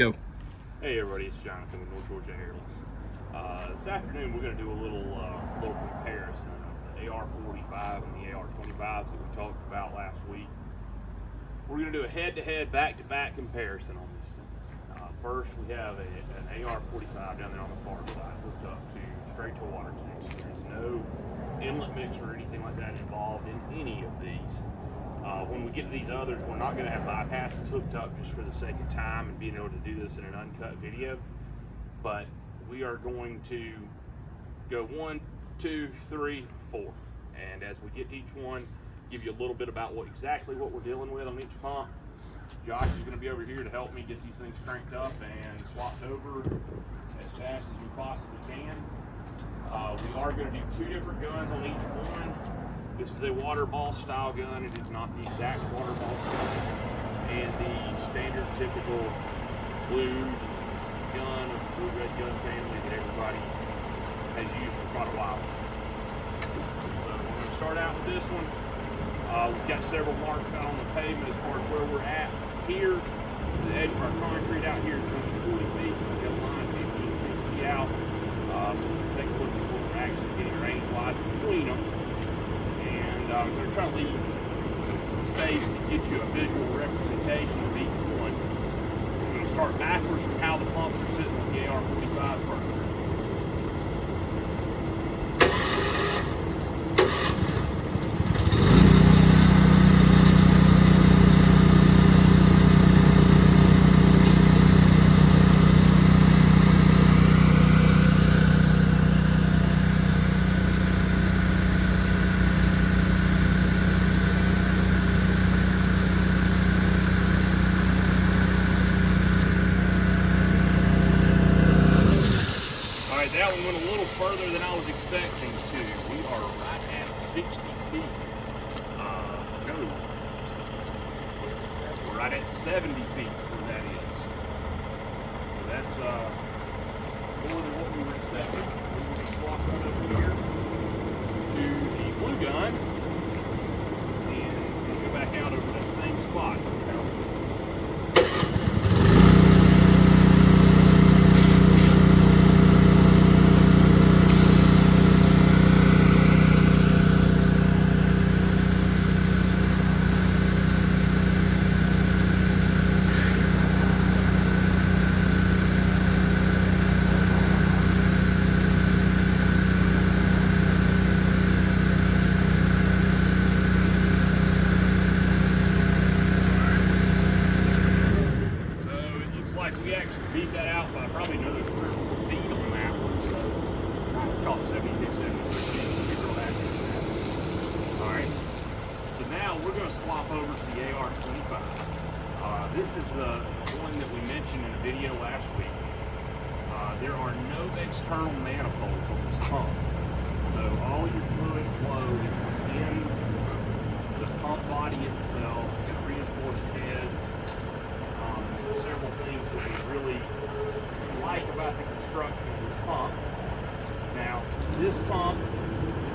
Go. Hey everybody, it's Jonathan with North Georgia Airless. This afternoon we're going to do a little comparison of the AR45 and the AR25s that we talked about last week. We're going to do a head-to-head, back-to-back comparison on these things. First, we have an AR45 down there on the far side hooked up to straight to water tanks. There's no inlet mixer or anything like that involved in any of these. When we get to these others, we're not going to have bypasses hooked up just for the sake of time and being able to do this in an uncut video. But we are going to go 1, 2, 3, 4. And as we get to each one, give you a little bit about exactly what we're dealing with on each pump. Josh is going to be over here to help me get these things cranked up and swapped over as fast as we possibly can. We are going to do 2 different guns on each one. This is a water ball style gun. It is not the exact water ball style. And the standard typical blue gun of the blue red gun family that everybody has used for quite a while. So we're going to start out with this one. We've got several marks out on the pavement as far as where we're at here. The edge of our concrete out here is going to be 40 feet. We've got a line 15, 60 out. So we'll take a look at what we're actually getting range-wise between them. I'm going to try to leave space to get you a visual representation of each one. I'm going to start backwards from how the pumps are sitting with the AR45 first. That one went a little further than I was expecting to. We are right at 60 feet. No. We're right at 70 feet where that is. So that's more than what we were expecting. We're going to swap right up here to the blue gun and go back out over that same spot. We actually beat that out by probably another 3 or 4 feet on that one, so I'll call it 72, 73 feet. Alright, so now we're going to swap over to the AR25. This is the one that we mentioned in a video last week. There are no external manifolds on this pump, so all your fluid flow is within the pump body itself. It's got reinforced heads. Several things that we really like about the construction of this pump. Now, this pump,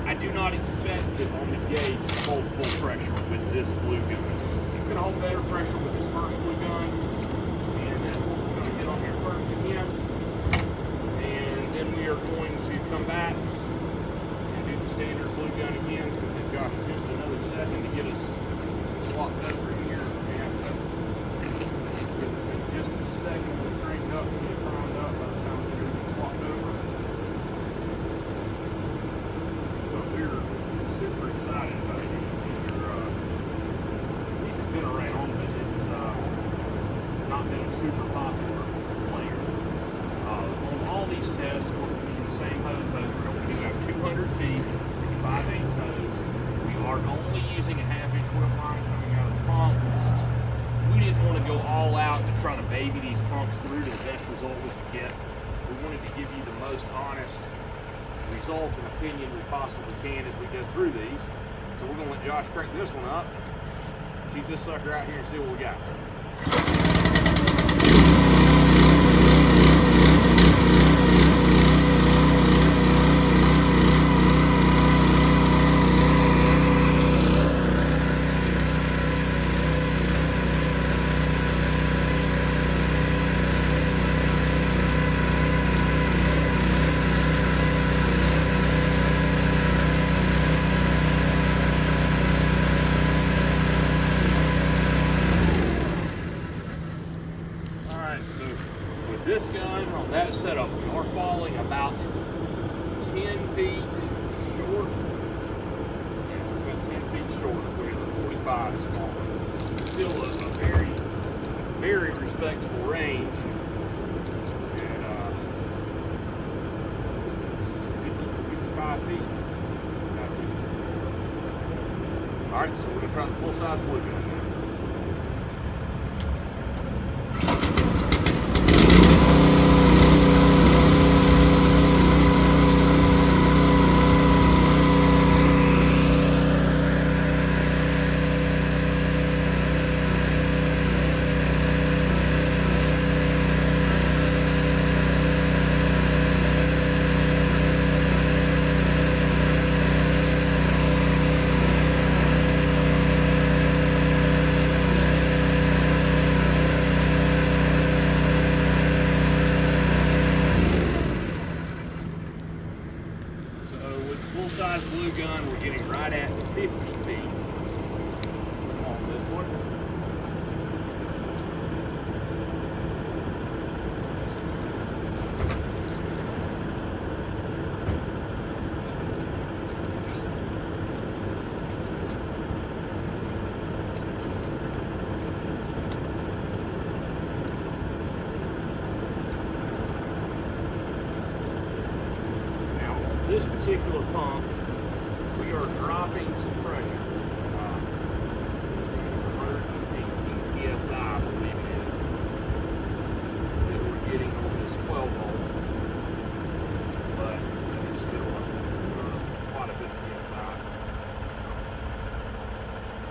I do not expect it on the gauge to hold full pressure with this blue gun. It's going to hold better pressure with this first blue gun, and that's what we're going to get on here first again. And then we are going to come back and do the standard blue gun again. So give Josh just another second to get us swapped over here. Just a second to crank up and get it primed up by the time we're going to be swapped over. But we're super excited about it. These have been around, but it's not been a super popular player. On all these tests, we're using the same hose. We do have 200 feet, 5/8 hose. We are only using a 1/2 inch whip line coming out of the pump. We didn't want to go all out to try to baby these pumps through to the best result we could get. We wanted to give you the most honest result and opinion we possibly can as we go through these. So we're going to let Josh crank this one up, keep this sucker out here and see what we got. Alright, so with this gun on that setup, we are falling about 10 feet short. Yeah, it's about 10 feet short of where the 45 is falling. Still a very, very respectable range. And it's 55 feet. Alright, so we're going to try the full-size blue gun now. Full-size blue gun, we're getting right at 50 feet on this one. This particular pump, we are dropping some pressure. It's 118 psi, I believe it is, that we're getting on this 12 volt. But it's still quite a bit of psi.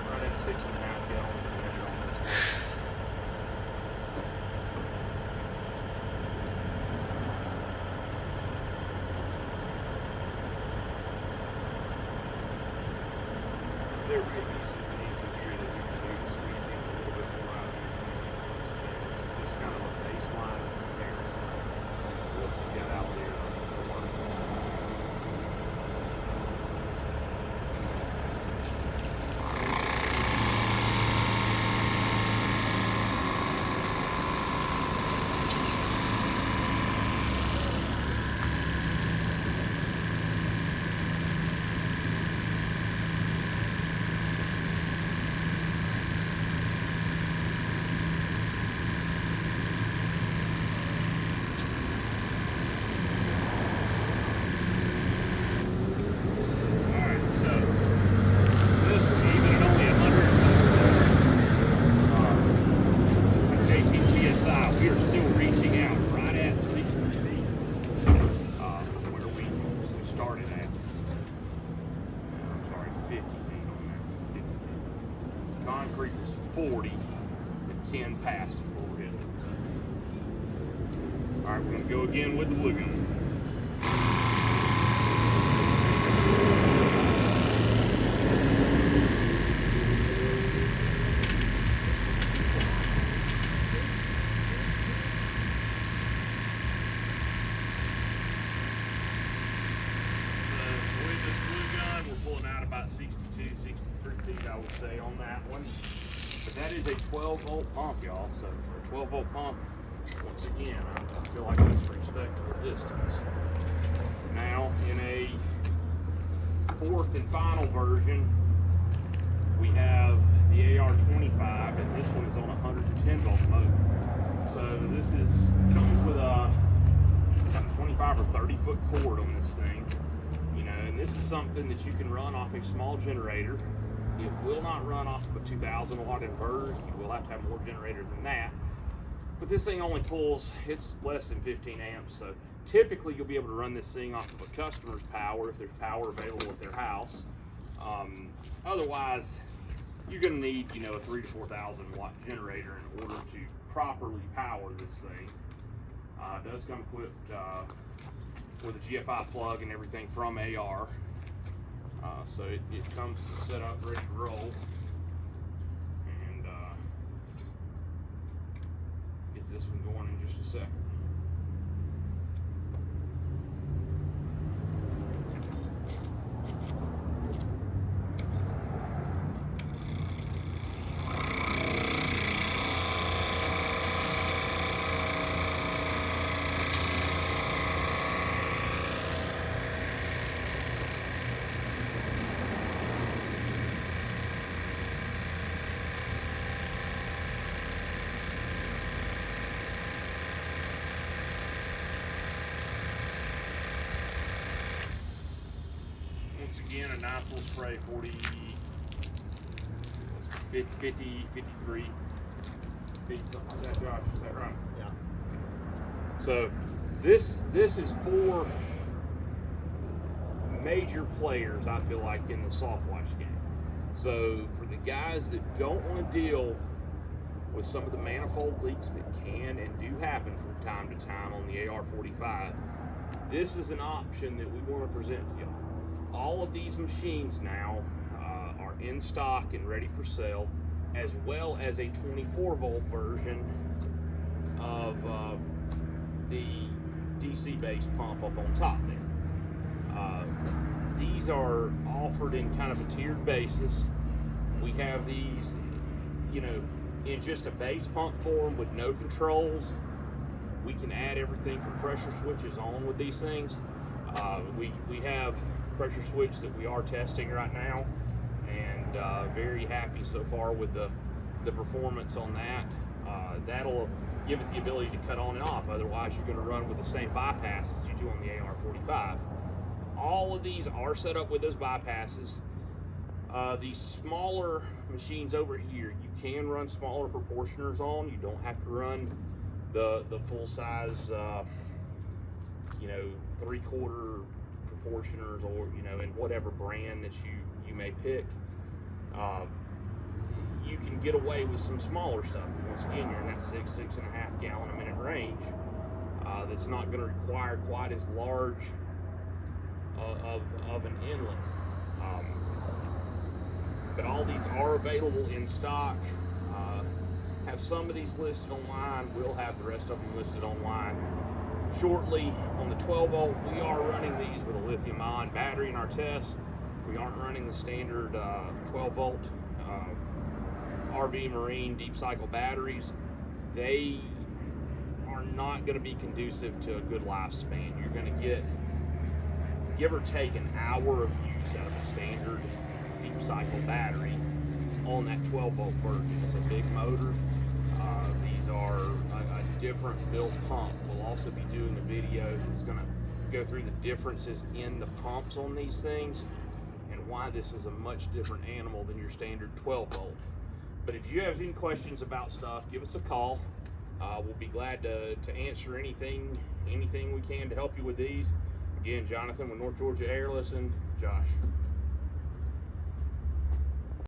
Right at 6.5 gallons a minute on this one. There may be some things in here that we can do to squeeze in a little bit more out of these things. It's just kind of a baseline comparison of what we got out there to work on. Concrete was 40 and 10 past it overhead. Alright, we're going to go again with the blue gun. With this blue gun, we're pulling out about 62, 63 feet, I would say, on that one. But that is a 12 volt pump, y'all. So for a 12 volt pump, once again, I feel like that's a respectable distance. Now, in a fourth and final version, we have the AR25, and this one is on 110 volt mode. So this comes with a 25 or 30 foot cord on this thing. And this is something that you can run off a small generator. It will not run off of a 2,000 watt inverter. You will have to have more generator than that. But this thing only pulls, it's less than 15 amps. So typically you'll be able to run this thing off of a customer's power if there's power available at their house. Otherwise, you're going to need, a 3,000 to 4,000 watt generator in order to properly power this thing. It does come equipped with a GFI plug and everything from AR. So it comes set up, ready to roll. And get this one going in just a second. Once again, a nice little spray, 50, 53 feet, something like that, Josh. Is that right? Yeah. So this is for major players, I feel like, in the softwash game. So for the guys that don't want to deal with some of the manifold leaks that can and do happen from time to time on the AR45, this is an option that we want to present to you. All of these machines now are in stock and ready for sale, as well as a 24-volt version of the DC-based pump up on top there. These are offered in kind of a tiered basis. We have these, you know, in just a base pump form with no controls. We can add everything from pressure switches on with these things. We have pressure switch that we are testing right now, and very happy so far with the performance on that. That'll give it the ability to cut on and off. Otherwise, you're going to run with the same bypass as you do on the AR45. All of these are set up with those bypasses. These smaller machines over here, you can run smaller proportioners on. You don't have to run the full size, you know, 3/4 proportioners, or, you know, in whatever brand that you may pick. You can get away with some smaller stuff. Once again, you're in that 6.5 gallon a minute range. That's not going to require quite as large of an inlet. But all these are available in stock. Have some of these listed online. We'll have the rest of them listed online shortly. On the 12 volt, we are running these with a lithium ion battery in our test. We aren't running the standard 12 volt RV Marine deep cycle batteries. They are not going to be conducive to a good lifespan. You're going to get, give or take, an hour of use out of a standard deep cycle battery on that 12 volt version. It's a big motor. These are a different built pump. We'll also be doing a video that's going to go through the differences in the pumps on these things and why this is a much different animal than your standard 12 volt. But if you have any questions about stuff, give us a call. We'll be glad to answer anything we can to help you with these. Again, Jonathan with North Georgia Airless, and Josh.